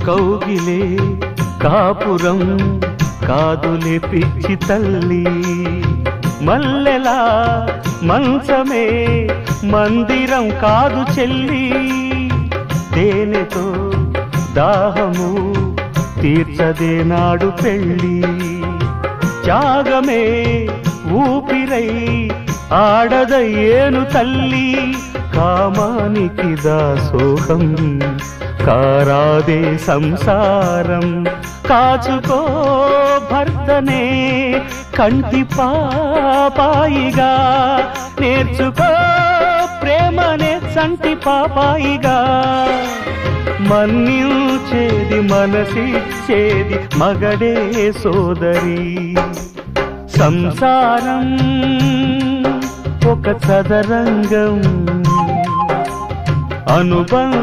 కౌగిలే కాపురం కాదులే పిచ్చి తల్లి, మల్లెలా మంచమే మందిరం కాదు చెల్లి, తేనెతో దాహము తీర్చదే నాడు పెళ్ళి, త్యాగమే ఊపిరై ఆడదయ్యేను తల్లి, కామానికి దాసోహం కారాదే సంసారం, కాచుకో భర్తనే కంటి పాపాయిగా, నేర్చుకో ప్రేమనే సంటి పాపాయిగా, మన్నించేది మనసిచ్చేది మగడే సోదరి, సంసారం ఒక చదరంగం అనుబంధం